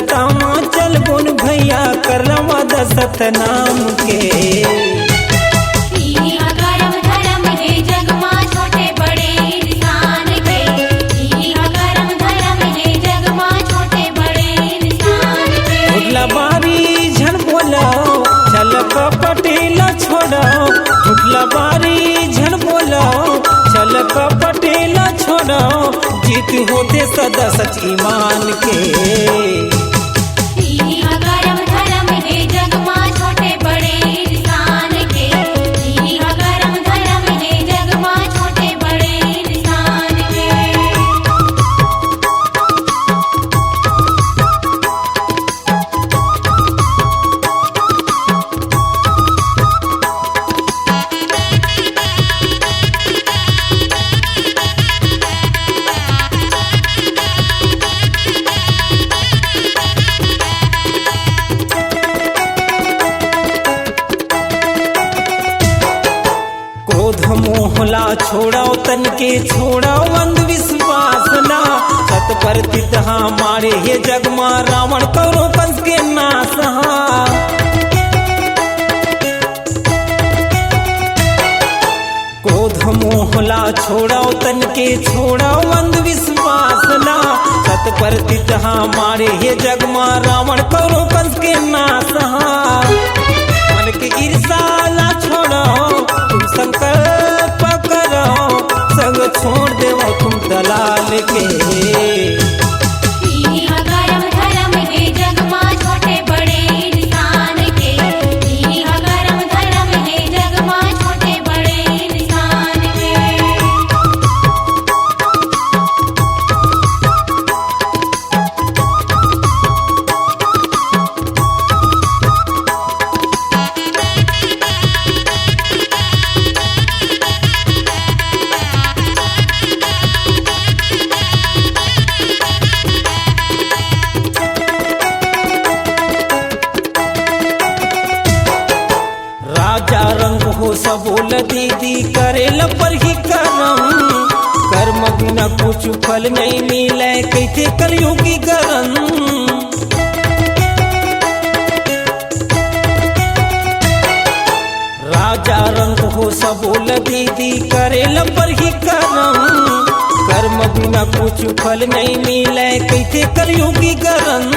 रस्तावा चल बुन भैया करवा दशरथ नाम के। करम धर्म है जग मां छोटे बड़े इंसान के। करम धर्म है जग मां छोटे बड़े इंसान के। उठला बारी झन बोलो चल कपटेला छोड़ो, उठला बारी झन बोलो चल कपटेला छोड़ो, जीत होते सदा सच ईमान के। करम धर्म है जग मां छोटे बड़े इंसान के। करम धर्म है जग मां छोटे बड़े इंसान के। क्रोध मोहला छोड़ाओ तन के छोड़ाओ अंधविश्वास ना, सत पर तितहा मारे हे जग मां रावण करो कंस के नाश। क्रोध मोहला छोड़ाओ तन के छोड़ाओ अंधविश्वास ना, सत पर तितहा मारे हे जग मां रावण करो कंस के नाश। मन के ईर्षा छोड़ो तुम संकल्प करो, संग छोड़ देवो तुम दलाल के। करम धर्म है जग मां छोटे बड़े इंसान के। करम धर्म है जग मां छोटे बड़े इंसान के। राजा रंग हो सबोल दीदी करेल पर ही करम, कर्म बिना कुछ फल नहीं मिले कैसे कलयुगी गरम। राजा रंग हो सबोल दीदी करेल पर ही करम, कर्म बिना कुछ फल नहीं मिले कैसे कलयुगी गरम।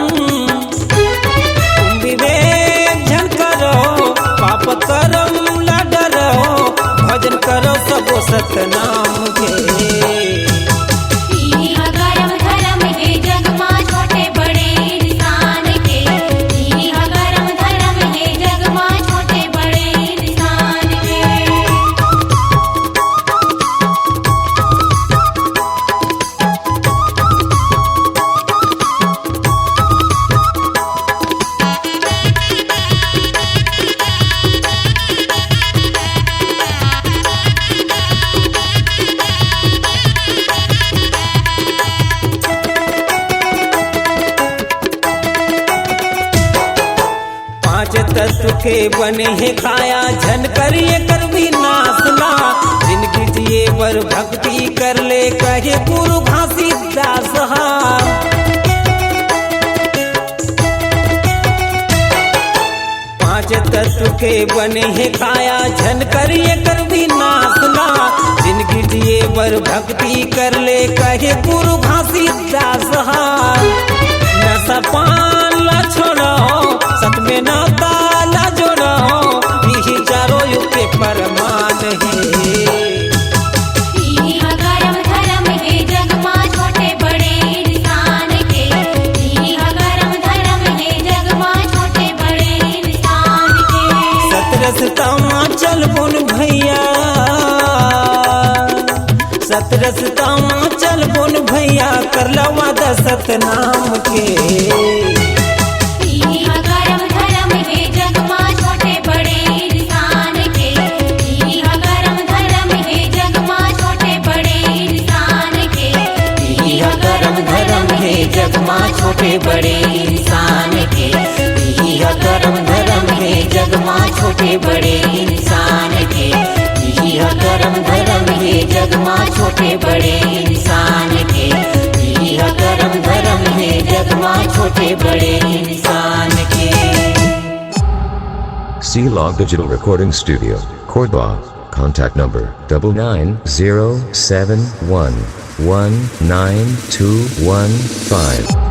तुम विवेक झन करो पाप करम ला डरो, भजन करो सबो सतनाम के। करम धर्म है जग मां छोटे बड़े इंसान के। करम धर्म है जग मां छोटे बड़े इंसान के। पांच तत्व के बने हैं काया झन करिए कर विनाश ना, जिनकी जिए पर भक्ति कर ले कहे गुरु घासीदास। पांच तत्व के बने हैं काया झन करिए कर विनाश ना, जिनकी जिए पर भक्ति कर ले कहे गुरु घासीदास। नशा पान ला छोड़ो सत में नाता ला जोड़ो, यही चारों युग के परमान है। करम धर्म है जग मां छोटे बड़े इंसान के। करम धर्म है जग मां छोटे बड़े इंसान के। सतरसतामा चल बुन भैया, सतरसतामा चल बुन भैया कर लवा दशरथ नाम के। करम धर्म है जग मां छोटे बड़े इंसान के। करम धर्म है जग मां छोटे बड़े इंसान के। करम धर्म है जग मां छोटे बड़े इंसान के। करम धर्म है जग मां छोटे बड़े इंसान के। करम धर्म है जग मां छोटे बड़े इंसान के। करम धर्म है जग मां छोटे छोटे बड़े इंसान के। C-Log Digital Recording Studio, Cordoba. Contact number 9907119215.